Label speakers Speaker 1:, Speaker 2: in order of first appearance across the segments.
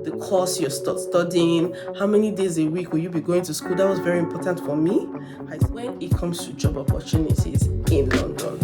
Speaker 1: the course you're studying, how many days a week will you be going to school. That was very important for me. When it comes to job opportunities in London.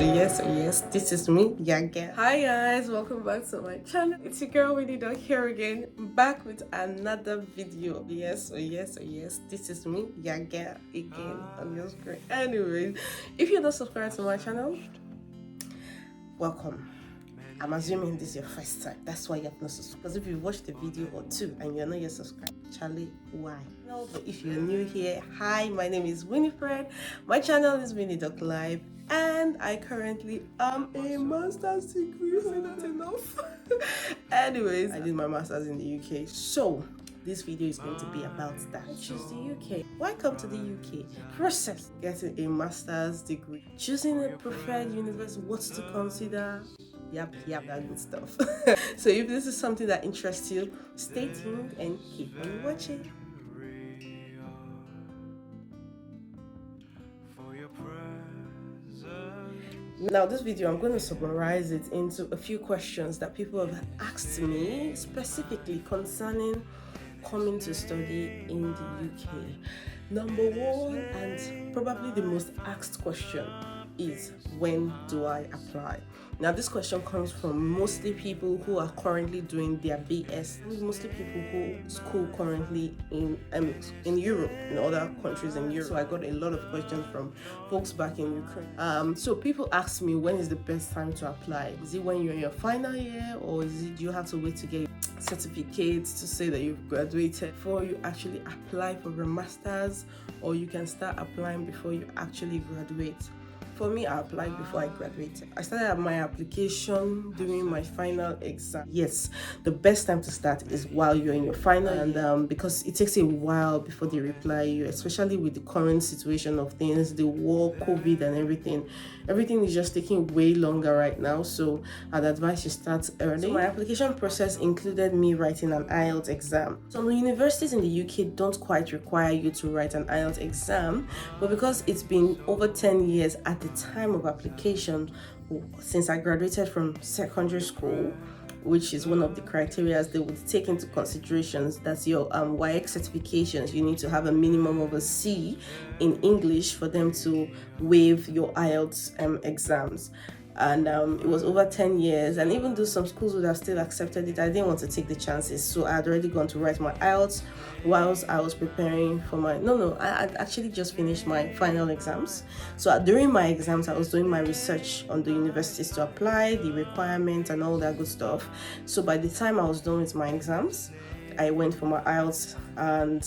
Speaker 1: Yes, this is me, Yaga. Hi guys, welcome back to my channel. It's your girl Winnie Dog here again, back with another video. Yes, this is me, Yaga, again on your screen. Anyways, if you're not subscribed to my channel, welcome. I'm assuming this is your first time. That's why you have not subscribed. Because if you watched the video or two and you're not yet subscribed, Charlie, why? No, but if you're new here, hi, my name is Winifred. My channel is Winnie Dog Live, and I currently am a master's degree. Is that enough? Anyways, I did my master's in the UK, so this video is going to be about that. Choose the UK. Why come to the UK? Process getting a master's degree. Choosing a preferred university. What to consider. Yep, that good stuff. So if this is something that interests you, stay tuned and keep on watching. Now this video, I'm going to summarize it into a few questions that people have asked me specifically concerning coming to study in the UK. Number one, and probably the most asked question, is when do I apply? Now this question comes from mostly people who are currently doing their BS, mostly people who school currently in Europe, in other countries in Europe. So I got a lot of questions from folks back in Ukraine. So people ask me, when is the best time to apply? Is it when you're in your final year, or do you have to wait to get certificates to say that you've graduated before you actually apply for your masters, or you can start applying before you actually graduate? For me, I applied before I graduated. I started my application during my final exam. Yes, the best time to start is while you're in your final, and because it takes a while before they reply you, especially with the current situation of things, the war, COVID and everything. Everything is just taking way longer right now, so I'd advise you start early. So my application process included me writing an IELTS exam. Some universities in the UK don't quite require you to write an IELTS exam, but because it's been over 10 years at the time of application, since I graduated from secondary school, which is one of the criteria they would take into considerations, that's your WAEC certifications. You need to have a minimum of a C in English for them to waive your IELTS exams. And it was over 10 years, and even though some schools would have still accepted it, I didn't want to take the chances, so I had already gone to write my IELTS whilst I was preparing for my I had actually just finished my final exams. So during my exams, I was doing my research on the universities to apply, the requirements and all that good stuff. So by the time I was done with my exams, I went for my IELTS, and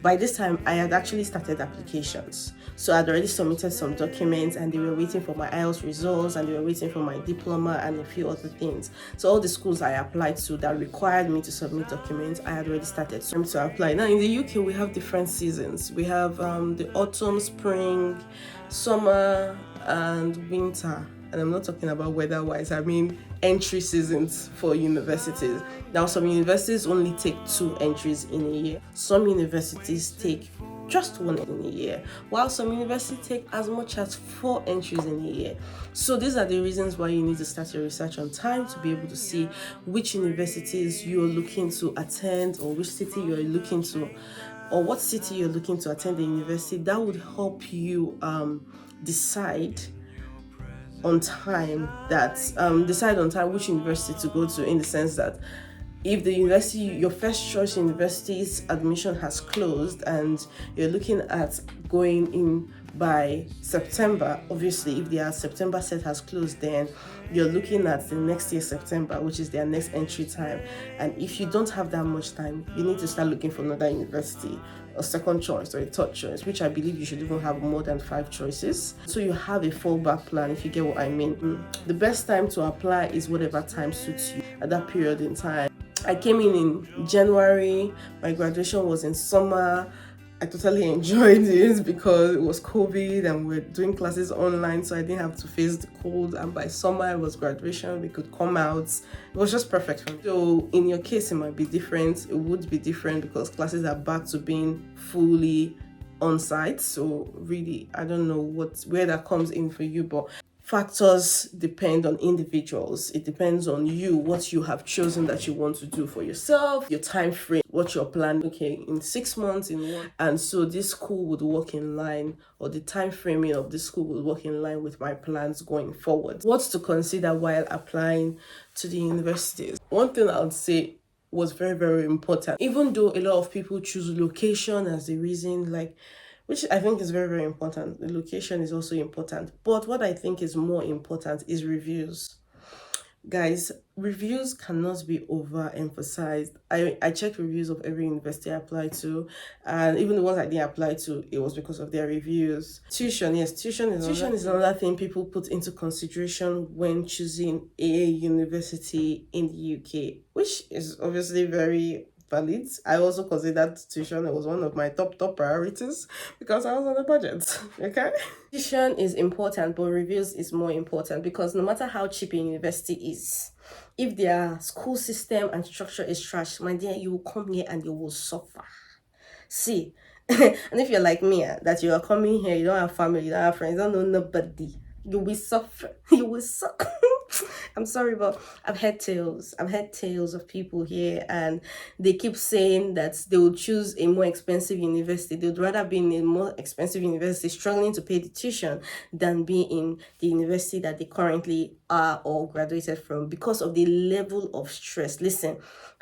Speaker 1: by this time I had actually started applications. So I'd already submitted some documents, and they were waiting for my IELTS results, and they were waiting for my diploma and a few other things. So all the schools I applied to that required me to submit documents, I had already started to apply. Now in the UK, we have different seasons. We have the autumn, spring, summer and winter. And I'm not talking about weather-wise, I mean entry seasons for universities. Now some universities only take 2 entries in a year. Some universities take just 1 in a year, while some universities take as much as 4 entries in a year. So these are the reasons why you need to start your research on time, to be able to see which universities you're looking to attend, or which city you're looking to, or what city you're looking to attend the university. That would help you decide on time which university to go to, in the sense that if the university, your first choice university's admission has closed and you're looking at going in by September, obviously if their September set has closed, then you're looking at the next year September, which is their next entry time. And if you don't have that much time, you need to start looking for another university, a second choice or a third choice, which I believe you should even have more than 5 choices, so you have a fallback plan, if you get what I mean. The best time to apply is whatever time suits you at that period in time. I came in January, my graduation was in summer. I totally enjoyed it because it was COVID and we're doing classes online, so I didn't have to face the cold, and by summer it was graduation, we could come out. It was just perfect for me. So in your case it might be different, it would be different because classes are back to being fully on site. So really, I don't know where that comes in for you, but factors depend on individuals. It depends on you, what you have chosen that you want to do for yourself, your time frame, what you're planning. Okay, in 6 months, in one, and so this school would work in line, or the time framing of this school would work in line with my plans going forward. What to consider while applying to the universities? One thing I would say was very, very important. Even though a lot of people choose location as the reason, like, which I think is very, very important. The location is also important. But what I think is more important is reviews. Guys, reviews cannot be overemphasized. I checked reviews of every university I applied to, and even the ones I didn't apply to, it was because of their reviews. Tuition, yes, tuition is another thing people put into consideration when choosing a university in the UK, which is obviously very valid. I also considered tuition. It was one of my top priorities because I was on a budget. Okay, tuition is important, but reviews is more important, because no matter how cheap a university is, if their school system and structure is trash, my dear, you will come here and you will suffer. See, and if you're like me, that you are coming here, you don't have family, you don't have friends, you don't know nobody, you will suffer. You will suck. I'm sorry, but I've heard tales. I've heard tales of people here, and they keep saying that they will choose a more expensive university. They would rather be in a more expensive university, struggling to pay the tuition, than be in the university that they currently are or graduated from, because of the level of stress. Listen,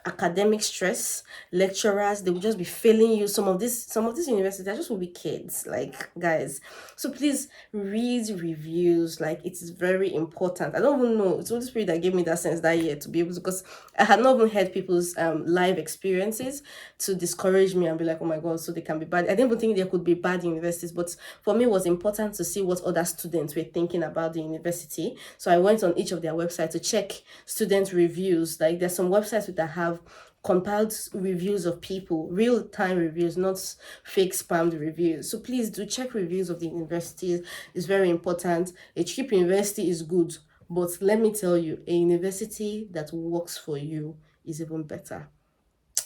Speaker 1: academic stress, lecturers, they will just be failing you. Some of these universities, they just will be kids, like, guys. So please read reviews. Like, it is very important. I don't even know, it's Holy Spirit that gave me that sense that year to be able to, because I had not even heard people's live experiences to discourage me and be like, oh my god, so they can be bad. I didn't even think there could be bad universities, but for me it was important to see what other students were thinking about the university. So I went on each of their websites to check student reviews. Like, there's some websites that have compiled reviews of people, real-time reviews, not fake spammed reviews. So please do check reviews of the universities. It's very important. A cheap university is good, but let me tell you, a university that works for you is even better.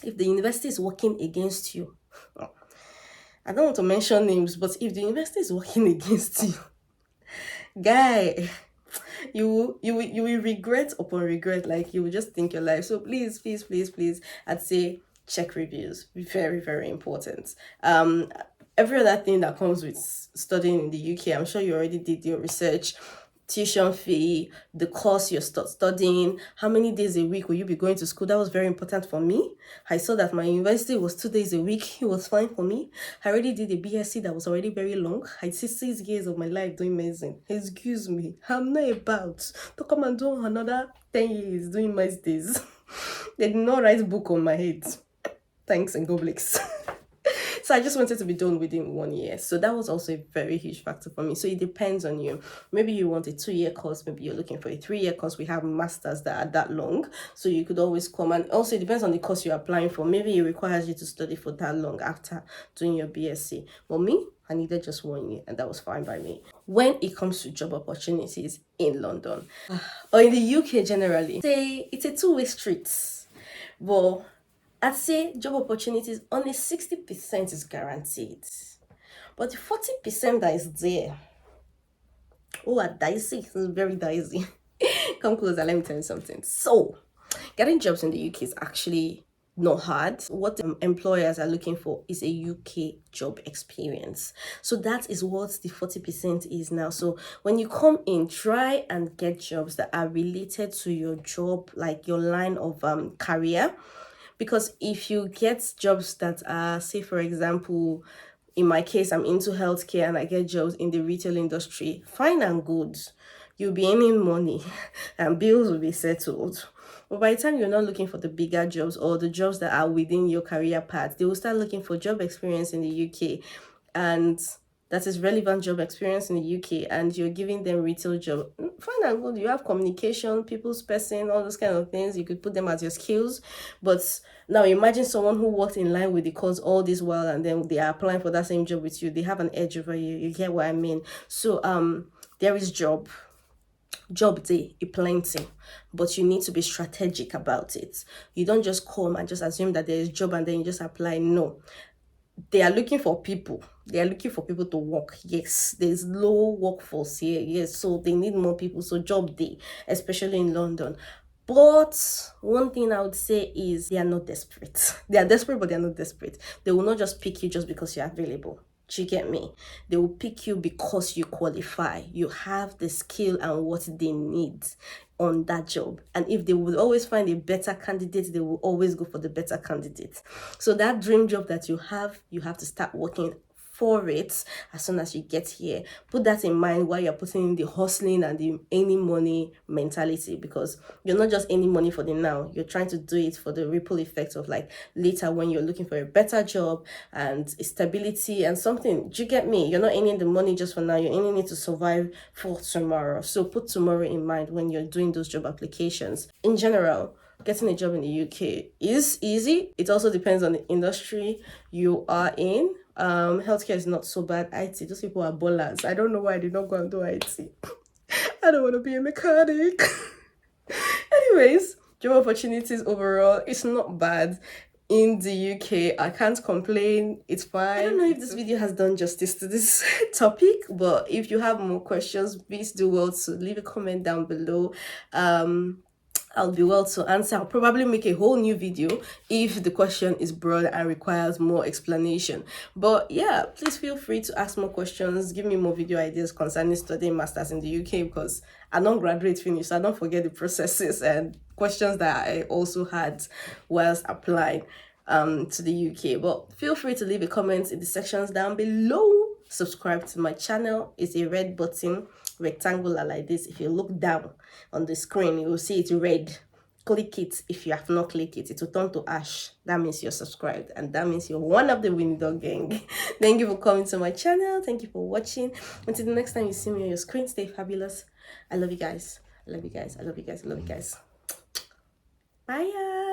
Speaker 1: If the university is working against you, I don't want to mention names, but if the university is working against you, guy, you will regret upon regret. Like, you will just think your life. So please, please, please, please, I'd say check reviews. Very, very important. Every other thing that comes with studying in the UK, I'm sure you already did your research. Tuition fee, the course you're studying, how many days a week will you be going to school. That was very important for me. I saw that my university was 2 days a week. It was fine for me. I already did a BSc that was already very long. I did 6 years of my life doing medicine. Excuse me, I'm not about to come and do another 10 years doing masters. They did not write book on my head. Thanks and God bless. So I just wanted to be done within 1 year. So that was also a very huge factor for me. So it depends on you. Maybe you want a 2-year course. Maybe you're looking for a 3-year course. We have masters that are that long. So you could always come. And also it depends on the course you're applying for. Maybe it requires you to study for that long after doing your BSc. But me, I needed just 1 year, and that was fine by me. When it comes to job opportunities in London or in the UK generally, it's a two-way street. Well, I'd say job opportunities, only 60% is guaranteed. But the 40% that is there, oh, are dicey. It's very dicey. Come closer, let me tell you something. So, getting jobs in the UK is actually not hard. What employers are looking for is a UK job experience. So that is what the 40% is now. So when you come in, try and get jobs that are related to your job, like your line of career. Because if you get jobs that are, say for example, in my case, I'm into healthcare and I get jobs in the retail industry, fine and good. You'll be earning money and bills will be settled. But by the time you're not looking for the bigger jobs or the jobs that are within your career path, they will start looking for job experience in the UK. And that is relevant job experience in the UK, and you're giving them retail job. Fine and good. You have communication, people's person, all those kind of things. You could put them as your skills. But now imagine someone who worked in line with the course all this while, and then they are applying for that same job with you. They have an edge over you. You get what I mean? So there is job day, plenty, but you need to be strategic about it. You don't just come and just assume that there is job and then you just apply. No, they are looking for people. They are looking for people to work. Yes, there's low workforce here. Yes, so they need more people. So job day, especially in London. But one thing I would say is they are not desperate. They are desperate, but they are not desperate. They will not just pick you just because you're available. Do you get me? They will pick you because you qualify. You have the skill and what they need on that job. And if they would always find a better candidate, they will always go for the better candidate. So that dream job that you have to start working for it as soon as you get here. Put that in mind while you're putting in the hustling and the any money mentality, because you're not just any money for the now, you're trying to do it for the ripple effect of like later when you're looking for a better job and stability and something. Do you get me? You're not earning the money just for now, you're earning it to survive for tomorrow. So put tomorrow in mind when you're doing those job applications. In general, getting a job in the UK is easy. It also depends on the industry you are in. Healthcare is not so bad. IT, those people are ballers. I don't know why I did not go and do IT. I don't want to be a mechanic. Anyways, job opportunities overall, it's not bad in the UK. I can't complain. It's fine. I don't know if this video has done justice to this topic, but if you have more questions, please do well to leave a comment down below. I'll be well to answer. I'll probably make a whole new video if the question is broad and requires more explanation. But yeah, please feel free to ask more questions. Give me more video ideas concerning studying masters in the UK, because I don't graduate finish, so I don't forget the processes and questions that I also had whilst applying to the UK. But feel free to leave a comment in the sections down below. Subscribe to my channel. It's a red button, rectangular like this. If you look down on the screen, you will see it's red. Click it. If you have not clicked it, it will turn to ash. That means you're subscribed, and that means you're one of the Winnie Dog gang. Thank you for coming to my channel. Thank you for watching. Until the next time you see me on your screen, stay fabulous. I love you guys. I love you guys. I love you guys. I love you guys. Bye.